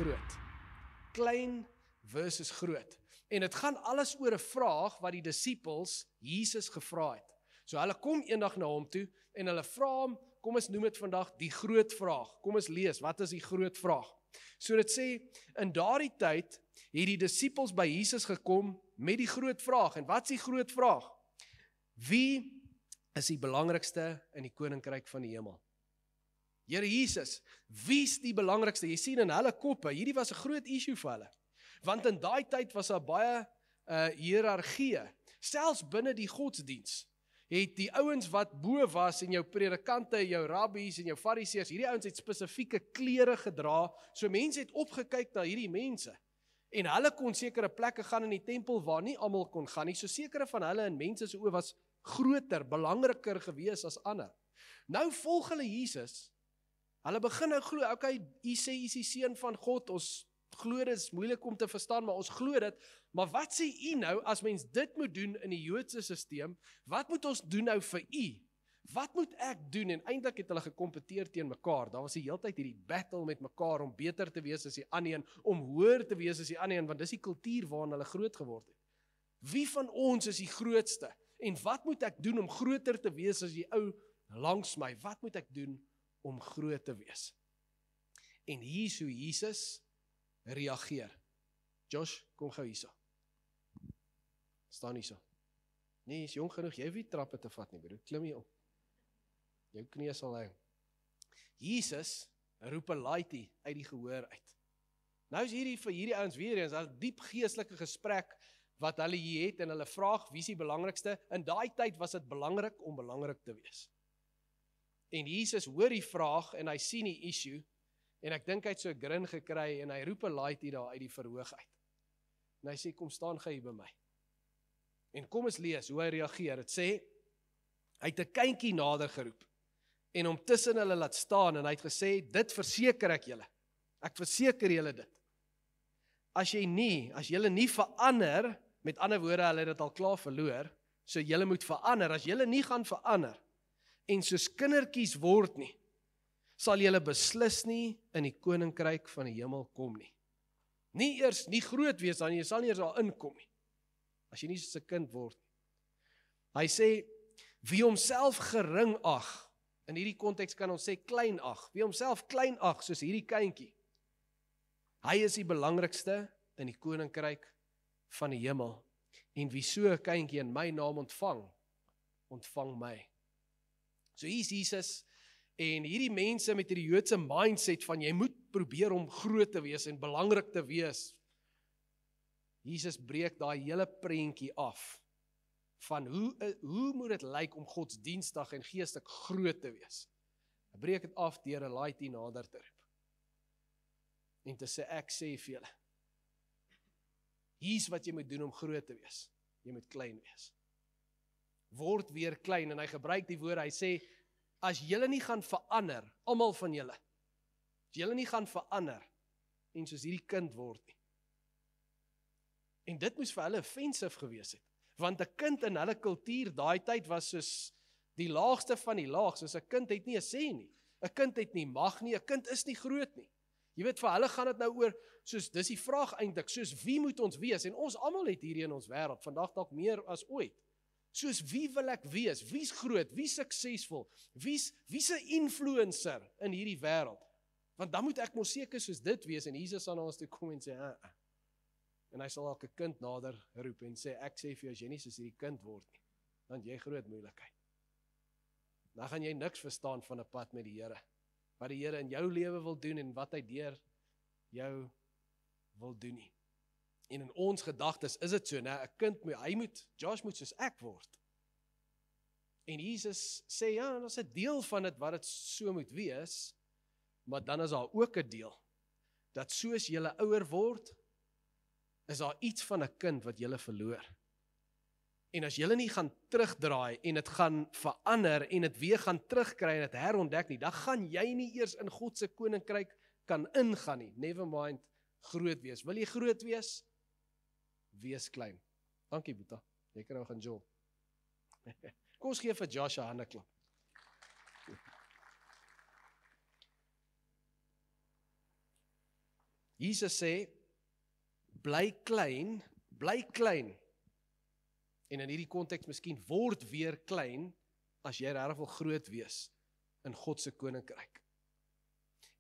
groot. Klein versus groot. En dit gaan alles oor 'n vraag wat die disippels Jesus gevra het. So hulle kom eendag na hom toe en hulle vra hom, kom ons noem dit vandag die groot vraag. Kom ons lees, wat is die groot vraag? So dit sê, in daardie tyd het die disippels by Jesus gekom met die groot vraag. En wat is die groot vraag? Wie is die belangrikste in die koninkryk van die hemel? Here Jesus, wie is die belangrikste? Jy sien in hulle koppe, hierdie was 'n groot issue vir hulle. Want in daai tyd was daar baie hiërargie, selfs binne die godsdiens. Het die ouens wat bo was en jou predikante, jou rabbies en jou fariseërs, hierdie ouens het spesifieke klere gedra, so mense het opgekyk na hierdie mense. En hulle kon sekere plekke gaan in die tempel waar nie almal kon gaan nie, so sekere van hulle in mense se oë was groter, belangriker gewees as ander. Nou volg hulle Jesus, hulle begin nou glo, okay, u sê u is die seun van God, ons glo dit is moeilik om te verstaan, maar ons glo dit, maar wat sê u nou, as mens dit moet doen in die Joodse stelsel, wat moet ons doen nou vir u? Wat moet ek doen? En eintlik het hulle gekompeteer teen mekaar, daar was die hele tyd hierdie battle met mekaar, om beter te wees as die ander een, om hoër te wees as die ander een, want dis die kultuur waarin hulle groot geword het. Wie van ons is die grootste? En wat moet ek doen om groter te wees as die ou langs my? Wat moet ek doen om groot te wees? En hier is hoe Jesus reageer. Josh, kom gou hierso. Staan hierso. Nee, is jong genoeg, jy hoef nie trappe te vat nie, broer. Klim hier op. Jou knie sal hang. Jesus roep 'n laaitie uit die gehoor uit. Nou is hierdie vir hierdie ouens weer eens 'n diep geestelike gesprek wat hulle hier het en hulle vraag wie is die belangrikste? In daai tyd was dit belangrik om belangrik te wees. En Jesus hoor die vraag en hy sien die issue en ek dink hy het so 'n grin gekry en hy roep 'n laaitie daar uit die verhoog uit. En hy sê kom staan gou hier by my. En kom ons lees hoe hy reageer. Dit sê hy het 'n kindjie nader geroep en hom tussen hulle laat staan en hy het gesê dit verseker ek julle. Ek verseker julle dit. As julle nie verander, met ander woorde, hulle het dit al klaar verloor, so julle moet verander. As julle nie gaan verander en soos kindertjies word nie, sal julle beslis nie in die koninkryk van die hemel kom nie. Nie eers nie groot wees dan jy sal nie eers daar inkom nie. As jy nie soos 'n kind word nie. Hy sê wie homself gering ag, in hierdie konteks kan ons sê klein ag, wie homself klein ag soos hierdie kindjie. Hy is die belangrikste in die koninkryk van die hemel. En wie so 'n kindjie in my naam ontvang my. So hier is Jesus en hierdie mense met hierdie Joodse mindset van jy moet probeer om groot te wees en belangrik te wees. Jesus breek daai hele prentjie af van hoe moet dit lyk om godsdienstig en geestelik groot te wees. Hy breek dit af deur 'n laaitie nader te roep. En te sê ek sê vir julle, hier's wat jy moet doen om groot te wees. Jy moet klein wees. Word weer klein en hy gebruik die woorde, hy sê as julle nie gaan verander, almal van julle, as julle nie gaan verander en soos hierdie kind word nie. En dit moes vir hulle offensive gewees het, want 'n kind in hulle kultuur daai tyd was soos die laagste van die laag, soos 'n kind het nie 'n sê nie. 'n Kind het nie mag nie, 'n kind is nie groot nie. Jy weet, vir hulle gaan dit nou oor, soos dis die vraag eintlik, soos wie moet ons wees? En ons almal het hierdie in ons wêreld, vandag dalk meer as ooit. Soos wie wil ek wees? Wie's groot? Wie's suksesvol? Wie's 'n influencer in hierdie wêreld? Want dan moet ek mos seker soos dit wees en Jesus sal na ons toe kom en sê, En hy sal elke kind nader roep en sê, ek sê vir jou, as jy nie soos hierdie kind word nie, dan jy groot moeilikheid. Dan gaan jy niks verstaan van 'n pad met die Here. Wat die Here in jou lewe wil doen en wat hy deur jou wil doen nie. En in ons gedagtes is dit so, né? 'n kind, Josh moet soos ek word. En Jesus sê, ja, dat is 'n deel van dit wat dit so moet wees, maar dan is daar ook 'n deel, dat soos julle ouer word, is daar iets van 'n kind wat julle verloor. En as julle nie gaan terugdraai en dit gaan verander en dit weer gaan terugkry en dit herontdek nie, dan gaan jy nie eers in God se koninkryk kan ingaan nie. Never mind groot wees. Wil jy groot wees? Wees klein. Dankie Boeta. Jy kan nou gaan jol. Kom ons gee vir Josh 'n handeklap. Jesus sê, bly klein, en in hierdie konteks miskien word weer klein, as jy regtig wil groot wees in God se koninkryk.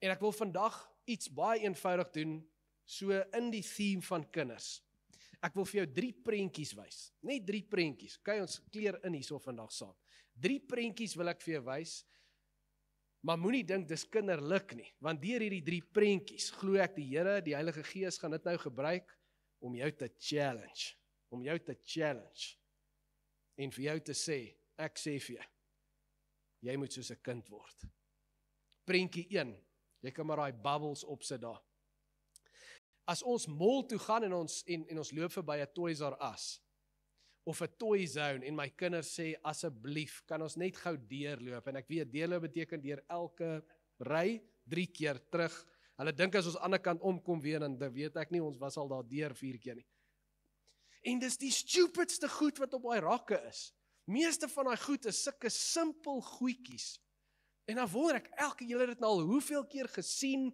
En ek wil vandag iets baie eenvoudig doen, so in die theme van kinders. Ek wil vir jou 3 prentjies wys, net 3 prentjies, kyk ons kleer in hierso vandag saam. 3 prentjies wil ek vir jou wys, maar moenie dink dis kinderlik nie, want deur hierdie 3 prentjies, glo ek die Here, die Heilige Gees gaan dit nou gebruik, om jou te challenge, en vir jou te sê, ek sê vir jou, jy moet soos 'n kind word. Prentjie 1, jy kan maar daai bubbles opsit daar. As ons mall toe gaan en ons loop verby 'n Toys R Us, of 'n Toy Zone, en my kinders sê, asseblief, kan ons net gou deurloop, en ek weet, deurloop beteken deur elke ry, 3 keer terug, hulle dink as ons aan die ander kant omkom weer, en dan weet ek nie, ons was al daar deur 4 keer nie. En dis die stupidste goed wat op daai rakke is. Meeste van daai goed is sulke simpel goedjies. En dan wonder ek, julle het dit nou al hoeveel keer gesien,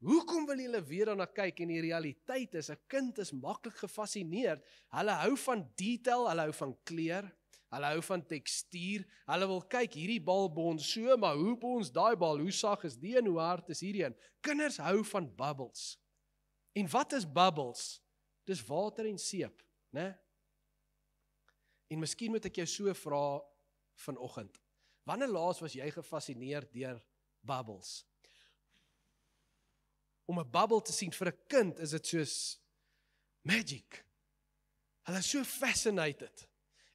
hoekom wil julle weer daarna kyk? En die realiteit is, 'n kind is maklik gefassineerd. Hulle hou van detail, hulle hou van kleur, hulle hou van tekstuur, hulle wil kyk, hierdie bal bons so, maar hoe bons daai bal, hoe sag is die en hoe hard is hierdie een? Kinders hou van bubbles. En wat is bubbles? Dis water en seep, né? En miskien moet ek jou so vra vanoggend. Wanneer laas was jy gefassineerd deur bubbles? Om 'n bubble te sien vir 'n kind is dit soos magic. Hulle is so fascinated.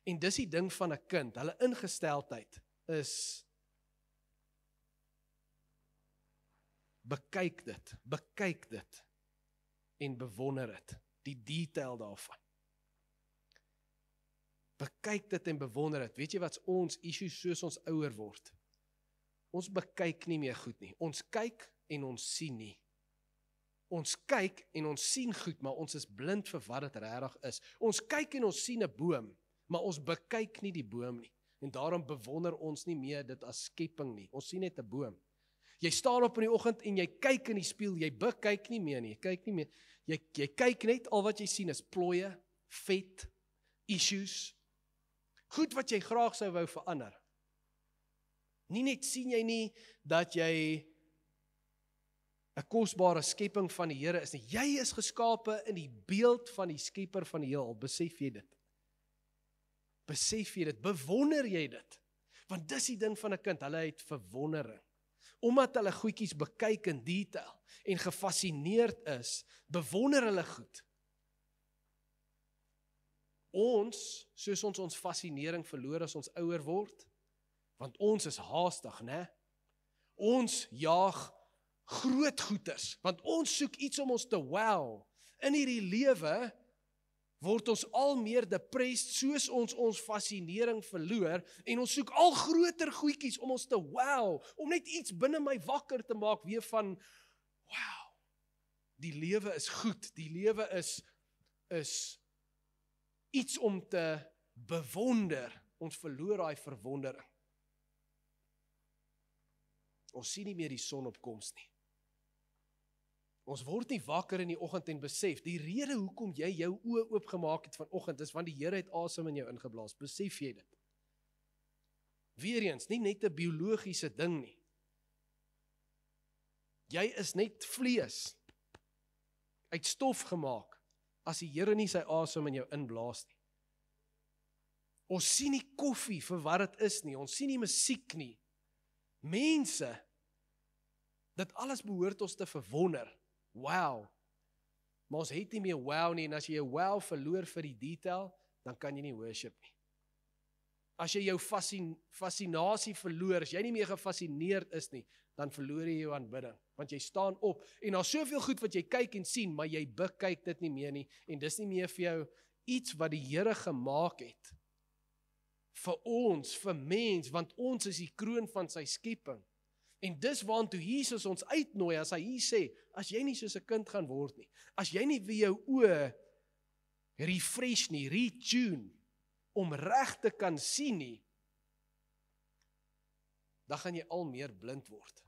En dis die ding van 'n kind, hulle ingesteldheid is bekyk dit en bewonder dit, die detail daarvan. Bekyk dit en bewonder dit. Weet jy wat's ons issue soos ons ouer word? Ons bekyk nie meer goed nie. Ons kyk en ons sien nie. Ons kyk en ons sien goed, maar ons is blind vir wat dit regtig is. Ons kyk en ons sien 'n boom, maar ons bekyk nie die boom nie. En daarom bewonder ons nie meer dit as skepping nie. Ons sien net 'n boom. Jy staan op in die oggend en jy kyk in die spieël, jy bekyk nie meer nie. Jy kyk nie meer. Jy kyk net, al wat jy sien is plooie, vet, issues. Goed wat jy graag sou wou verander. Nie net sien jy nie dat jy 'n kosbare skepping van die Here is nie. Jy is geskape in die beeld van die Skepper van die heelal. Besef jy dit? Besef jy dit? Bewonder jy dit? Want dis die ding van 'n kind, hulle het verwondering. Omdat hulle goedjies bekyk in detail en gefassineerd is, bewonder hulle goed. Soos ons fascinering verloor as ons ouer word, want ons is haastig, né? Ons jaag groot goeders, want ons soek iets om ons te wow. In hierdie lewe word ons al meer depressed, soos ons fascinering verloor, en ons soek al groter goedjies om ons te wow, om net iets binne my wakker te maak, weer van, wow, die lewe is goed, die lewe is iets om te bewonder. Ons verloor daai verwondering. Ons sien nie meer die sonopkoms nie. Ons word nie wakker in die oggend en besef, die rede hoekom jy jou oë oopgemaak het vanoggend is want die Here het asem in jou ingeblaas. Besef jy dit? Weereens, nie net 'n biologiese ding nie. Jy is net vlees, uit stof gemaak, as die Here nie sy asem in jou inblaas nie. Ons sien nie koffie vir wat dit is nie, ons sien nie musiek nie. Mense, dit alles behoort ons te verwonder. Wow. Maar ons het nie meer wow nie, en as jy jou wow verloor vir die detail, dan kan jy nie worship nie. As jy jou fascinasie verloor, as jy nie meer gefassineerd is nie, dan verloor jy jou aanbidding, want jy staan op, en daar's soveel goed wat jy kyk en sien, maar jy bekyk dit nie meer nie, en dis nie meer vir jou iets wat die Here gemaak het, vir ons, vir mens, want ons is die kroon van sy skepping. En dis waantoe Jesus ons uitnooi, as hy hier sê, as jy nie soos 'n kind gaan word nie, as jy nie weer jou oë refresh nie, retune, om reg te kan sien nie, dan gaan jy al meer blind word.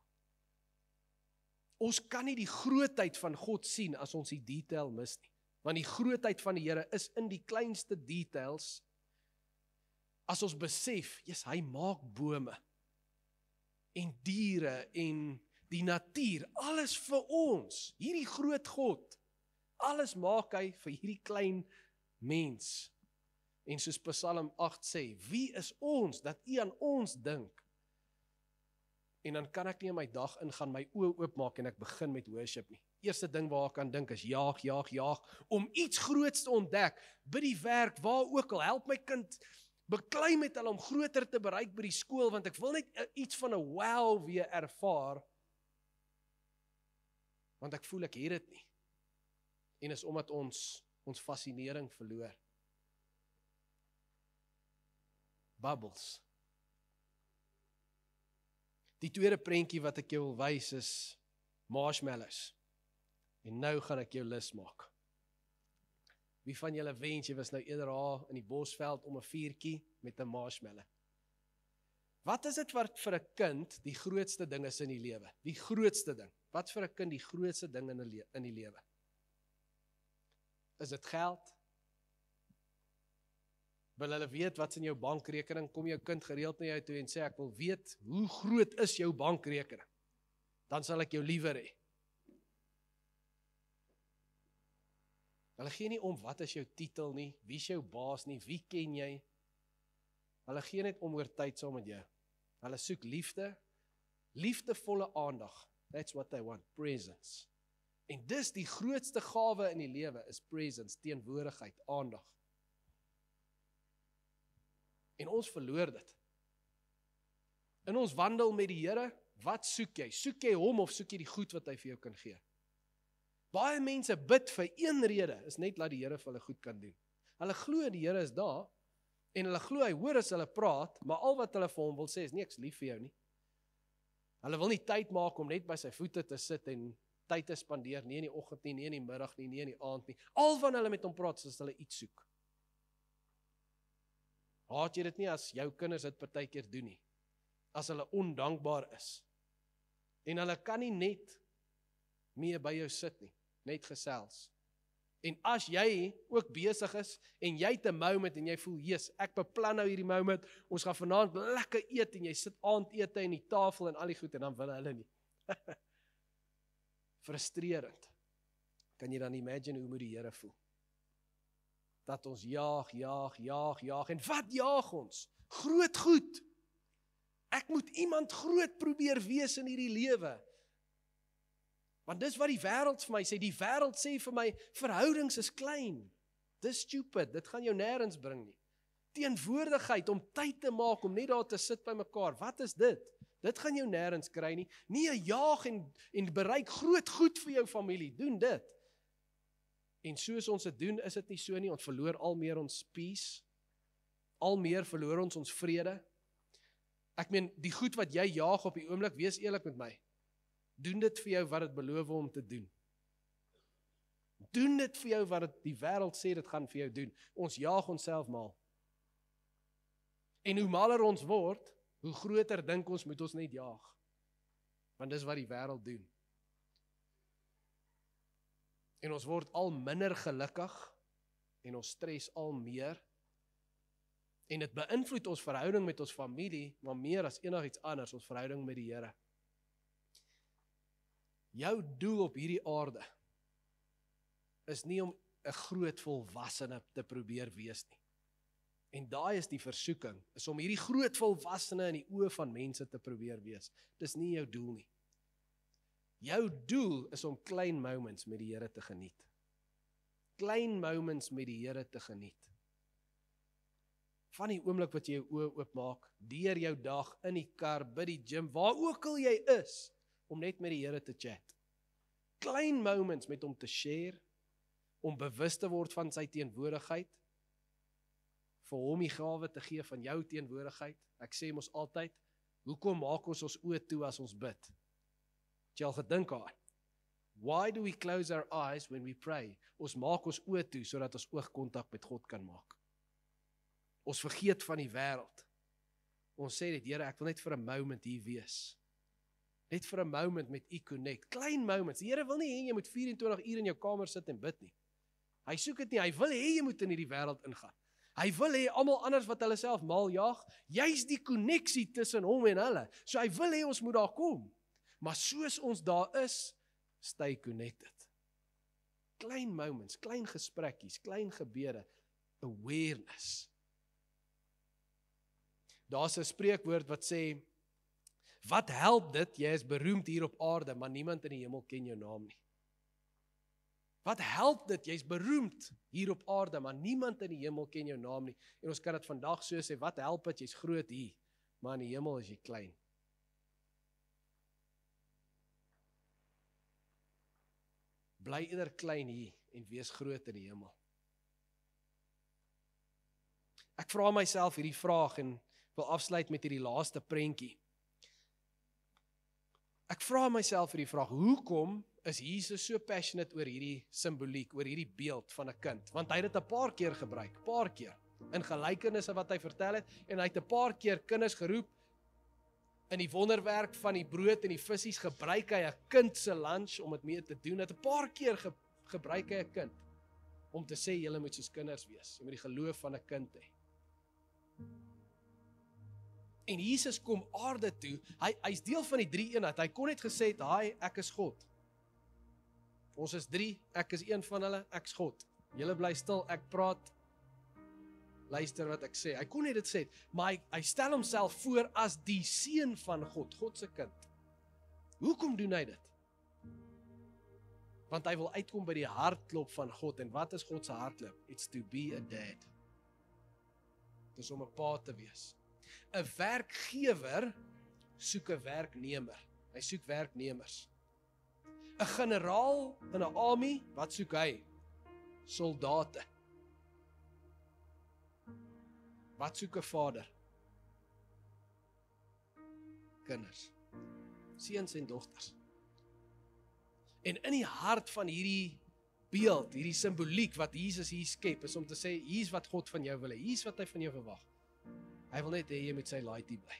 Ons kan nie die grootheid van God sien as ons die detail mis nie. Want die grootheid van die Here is in die kleinste details. As ons besef, hy maak bome en diere en die natuur, alles vir ons, hierdie groot God, alles maak hy vir hierdie klein mens. En soos Psalm 8 sê, wie is ons, dat U aan ons dink? En dan kan ek nie in my dag ingaan, my oë oopmaak en ek begin met worship nie. Eerste ding waar ek kan dink is jaag, om iets groots te ontdek, by die werk, waar ook al, help my kind, beklei met hulle om groter te bereik by die skool, want ek wil net iets van 'n wow weer ervaar, want ek voel ek het dit nie. En is omdat ons fascinering verloor. Bubbles. Die tweede prentjie wat ek jou wil wys is marshmallows. En nou gaan ek jou lus maak. Wie van julle wens jy was nou eerder daar in die bosveld om 'n vuurtjie met 'n marshmallow? Wat is dit wat vir 'n kind die grootste ding is in die lewe? Die grootste ding. Wat vir 'n kind die grootste ding in die lewe? Is dit geld? Wil hulle weet wat's in jou bankrekening? Kom jou kind gereeld na jou toe en sê ek wil weet hoe groot is jou bankrekening? Dan sal ek jou liewer hê. Hulle gee nie om wat is jou titel nie, wie is jou baas nie, wie ken jy? Hulle gee net om oor tyd saam met jou. Hulle soek liefde, liefdevolle aandag. That's what they want, presence. En dis die grootste gawe in die lewe is presence, teenwoordigheid, aandag. En ons verloor dit. In ons wandel met die Here, wat soek jy? Soek jy hom of soek jy die goed wat hy vir jou kan gee? Baie mense bid vir een rede, is net laat die Here vir hulle goed kan doen. Hulle glo die Here is daar, en hulle glo hy hoor as hulle praat, maar al wat hulle vir hom wil sê is nie, ek is lief vir jou nie. Hulle wil nie tyd maak om net by sy voete te sit en tyd te spandeer, nie in die oggend nie, nie in die middag nie, nie in die aand nie. Al van hulle met hom praat, is hulle iets soek. Haat jy dit nie as jou kinders dit partykeer doen nie? As hulle ondankbaar is. En hulle kan nie net meer by jou sit nie, net gesels. En as jy ook besig is, en jy het 'n moment, en jy voel, yes, ek beplan nou hierdie moment, ons gaan vanaand lekker eet, en jy sit aandete in die tafel, en al die goed, en dan wil hulle nie. Frustrerend. Kan jy dan imagine hoe moet die Here voel? Dat ons jaag, en wat jaag ons? Groot goed. Ek moet iemand groot probeer wees in hierdie lewe. Want dis wat die wêreld vir my sê. Die wêreld sê vir my, verhoudings is klein. Dis stupid, dit gaan jou nêrens bring nie. Teenwoordigheid, om tyd te maak, om net daar te sit by mekaar. Wat is dit? Dit gaan jou nêrens kry nie. Nie 'n jaag en bereik groot goed vir jou familie. Doen dit. En soos ons dit doen, is dit nie so nie. Ons verloor al meer ons peace. Al meer verloor ons vrede. Ek meen, die goed wat jy jaag op die oomblik, wees eerlik met my. Doen dit vir jou wat dit beloof om te doen. Doen dit vir jou wat die wêreld sê dit gaan vir jou doen. Ons jaag onsself mal. En hoe maler ons word, hoe groter dink ons moet ons net jaag. Want dis wat die wêreld doen. En ons word al minder gelukkig, en ons stres al meer, en dit beïnvloed ons verhouding met ons familie, maar meer as enigiets anders, ons verhouding met die Here. Jou doel op hierdie aarde is nie om 'n groot volwassene te probeer wees nie. En daai is die versoeking, is om hierdie groot volwassene in die oë van mense te probeer wees. Dis nie jou doel nie. Jou doel is om klein moments met die Here te geniet. Klein moments met die Here te geniet. Van die oomblik wat jy jou oë oopmaak, deur jou dag, in die kar, by die gym, waar ook al jy is, om net met die Here te chat. Klein moments met hom te share, om bewus te word van sy teenwoordigheid, vir hom die gawe te gee van jou teenwoordigheid. Ek sê mos altyd, hoekom maak ons oë toe as ons bid? Het jy al gedink aan? Why do we close our eyes when we pray? Ons maak ons oë toe, sodat ons oogkontak met God kan maak. Ons vergeet van die wêreld. Ons sê dit, Here, ek wil net vir 'n moment hier wees. Net vir 'n moment met U connect. Klein moments. Die Here wil nie hê jy moet 24 uur in jou kamer sit en bid nie. Hy soek dit nie. Hy wil hê jy moet in hierdie wêreld ingaan. Hy wil hê almal anders wat hulle self mal jaag, jy's die koneksie tussen hom en hulle. So hy wil hê ons moet daar kom. Maar soos ons daar is, stay connected. Klein moments, klein gesprekkies, klein gebede, awareness. Daar's 'n spreekwoord wat sê, wat help dit, jy is beroemd hier op aarde, maar niemand in die hemel ken jou naam nie. Wat help dit, jy is beroemd hier op aarde, maar niemand in die hemel ken jou naam nie. En ons kan dit vandag so sê, wat help dit, jy's groot hier, maar in die hemel is jy klein. Bly eerder klein hier en wees groot in die hemel. Ek vra myself hierdie vraag en wil afsluit met hierdie laaste prentjie. Ek vra myself hierdie vraag, hoekom is Jesus so passionate oor hierdie simboliek, oor hierdie beeld van 'n kind? Want hy het dit 'n paar keer gebruik, paar keer, in gelykenisse wat hy vertel het, en hy het 'n paar keer kinders geroep, in die wonderwerk van die brood en die vissies gebruik hy 'n kind se lunch om dit mee te doen, het 'n paar keer gebruik hy 'n kind, om te sê, julle moet soos kinders wees, jy moet die geloof van 'n kind hê. En Jesus kom aarde toe, hy's deel van die drie eenheid, hy kon net gesê het, hi, ek is God. Ons is drie, ek is een van hulle, ek's God. Julle bly stil, ek praat, luister wat ek sê. Hy kon net dit sê, maar hy stel homself voor as die seun van God, God se kind. Hoekom doen hy dit? Want hy wil uitkom by die hartklop van God, en wat is God se hartklop? It's to be a dad. Dis om 'n pa te wees. 'n werkgewer soek 'n werknemer. Hy soek werknemers. 'n generaal in 'n army, wat soek hy? Soldate. Wat soek 'n vader? Kinders. Seuns en dogters. En in die hart van hierdie beeld, hierdie simboliek wat Jesus hier skep, is om te sê, hier's wat God van jou wil hê, hier's wat hy van jou verwag. Hy wil net hê jy met sy laaitie bly.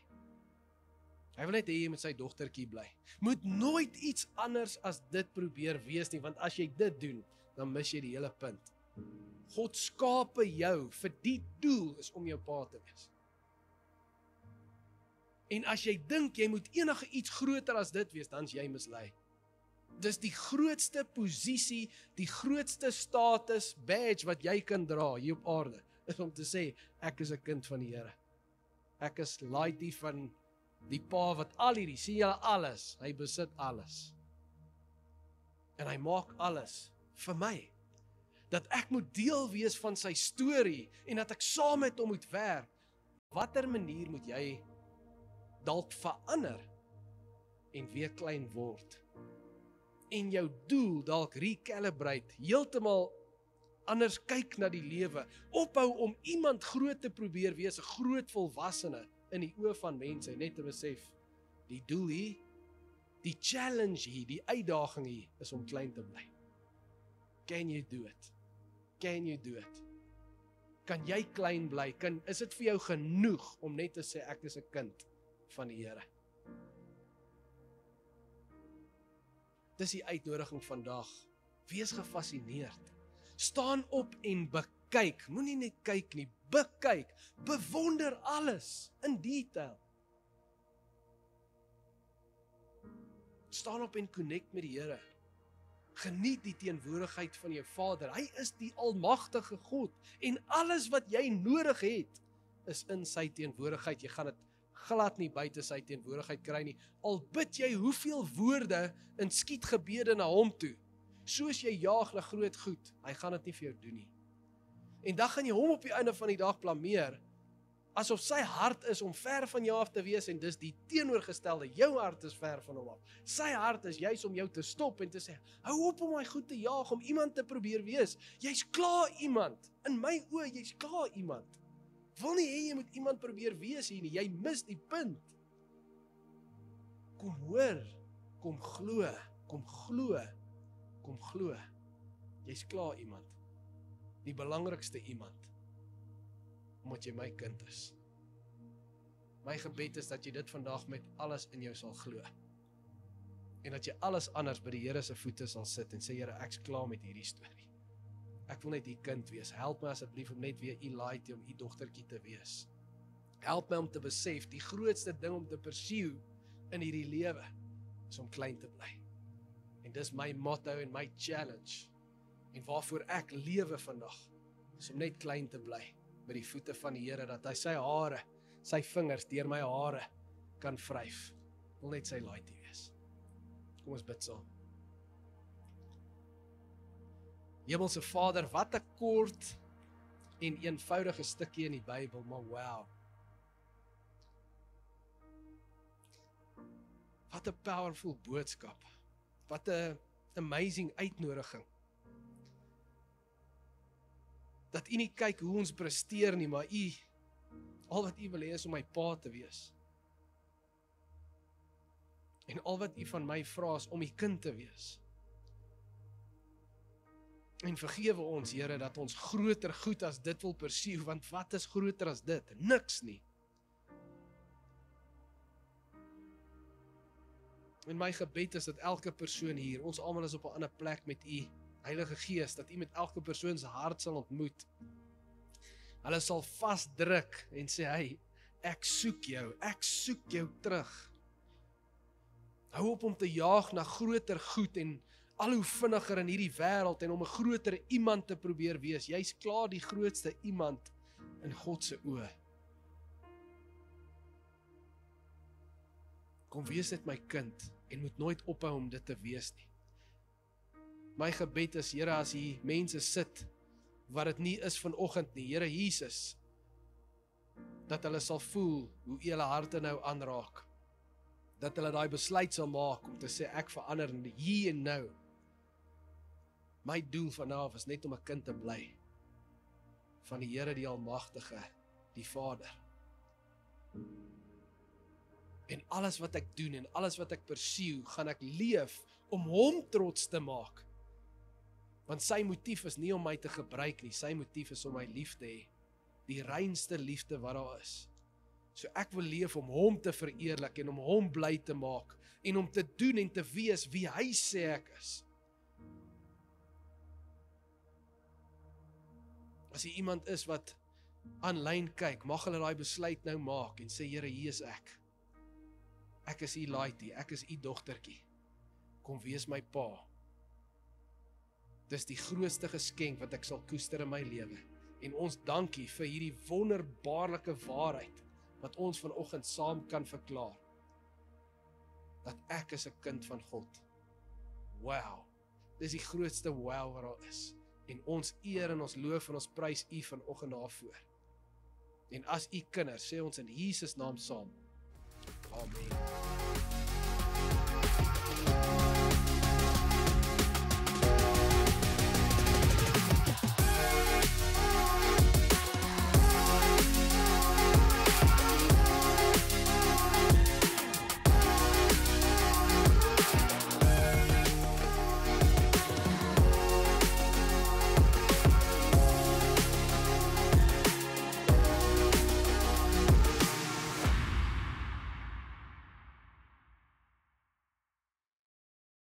Hy wil net hê jy met sy dogtertjie bly. Moet nooit iets anders as dit probeer wees nie, want as jy dit doen, dan mis jy die hele punt. God skape jou vir die doel is om jou pa te wees. En as jy dink jy moet enige iets groter as dit wees, dan is jy mislei. Dis die grootste posisie, die grootste status, badge wat jy kan dra hier op aarde, is om te sê, ek is 'n kind van die Here. Ek is laaitie van die pa wat al hierdie, sien julle alles, hy besit alles. En hy maak alles vir my. Dat ek moet deel wees van sy storie, en dat ek saam met hom moet werk. Watter manier moet jy dalk verander, en weer klein word? En jou doel dalk recalibrate, heeltemal anders kyk na die lewe, ophou om iemand groot te probeer wees, 'n groot volwassene in die oë van mense, net te besef, die doel hier, die challenge hier, die uitdaging hier, is om klein te bly. Can you do it? Can you do it? Kan jy klein bly? Is dit vir jou genoeg om net te sê, ek is 'n kind van die Here? Dis die uitnodiging vandag. Wees gefassineerd. Staan op en bekyk. Moenie net kyk nie, bekyk. Bewonder alles in detail. Staan op en connect met die Here. Geniet die teenwoordigheid van jou Vader. Hy is die almagtige God. En alles wat jy nodig het, is in sy teenwoordigheid. Jy gaan dit glad nie buite sy teenwoordigheid kry nie. Al bid jy hoeveel woorde in skietgebede na hom toe, soos jy jaag na groot goed, hy gaan dit nie vir jou doen nie. En dan gaan jy hom op die einde van die dag blameer, asof sy hart is om ver van jou af te wees, en dis die teenoorgestelde, jou hart is ver van hom af. Sy hart is juis om jou te stop en te sê, hou op om my goed te jaag, om iemand te probeer wees. Jy's klaar iemand, in my oë, jy's klaar iemand. Wil nie hê jy moet iemand probeer wees hier nie, jy mis die punt. Kom hoor, kom glo, kom glo, kom glo. Jy's klaar iemand. Die belangrikste iemand. Omdat jy my kind is. My gebed is dat jy dit vandag met alles in jou sal glo. En dat jy alles anders by die Here se voete sal sit en sê, Here, ek's klaar met hierdie storie. Ek wil net u kind wees. Help my asseblief om net weer Elijah, om u dogtertjie te wees. Help my om te besef, die grootste ding om te pursue in hierdie lewe, is om klein te bly. En dis my motto en my challenge. En waarvoor ek lewe vandag, is om net klein te bly by die voete van die Here, dat hy sy hare, sy vingers deur my hare kan vryf. Ek wil net sy laaitjie wees. Kom ons bid saam. Hemelse Vader, wat 'n kort en eenvoudige stukkie in die Bybel, maar wow. Wat 'n powerful boodskap. Wat 'n amazing uitnodiging. Dat u nie kyk hoe ons presteer nie, maar u, al wat u wil hê is om my pa te wees. En al wat u van my vra is om u kind te wees. En vergewe ons, Here, dat ons groter goed as dit wil pursue, want wat is groter as dit? Niks nie. En my gebed is dat elke persoon hier, ons almal is op 'n ander plek met u, Heilige Gees, dat u met elke persoon se hart sal ontmoet. Hulle sal vasdruk en sê, hey, ek soek jou terug. Hou op om te jaag na groter goed en al hoe vinniger in hierdie wêreld en om 'n groter iemand te probeer wees. Jy's klaar die grootste iemand in God se oë. Kom wees net my kind en moet nooit ophou om dit te wees nie. My gebed is, Here, as hier mense sit wat dit nie is vanoggend nie, Here Jesus, dat hulle sal voel hoe u hulle harte nou aanraak. Dat hulle daai besluit sal maak om te sê, ek verander hier en nou. My doel vanaf is net om 'n kind te bly van die Here, die Almagtige, die Vader. En alles wat ek doen en alles wat ek pursue, gaan ek leef om hom trots te maak. Want sy motief is nie om my te gebruik nie, sy motief is om my lief te hê. Die reinste liefde wat daar is. So ek wil leef om hom te vereerlik en om hom bly te maak en om te doen en te wees wie hy sê ek is. As jy iemand is wat aanlyn kyk, mag hulle daai besluit nou maak en sê, Here, hier is ek. Ek is Elijah, ek is u dogtertjie. Kom wees my pa. Dis die grootste geskenk wat ek sal koester in my lewe. En ons dankie vir hierdie wonderbaarlike waarheid wat ons vanoggend saam kan verklaar. Dat ek is 'n kind van God. Wow. Dis die grootste wow wat daar is. En ons eer en ons loof en ons prys u vanoggend daarvoor. En as u kinders, sê ons in Jesus naam saam. Amen.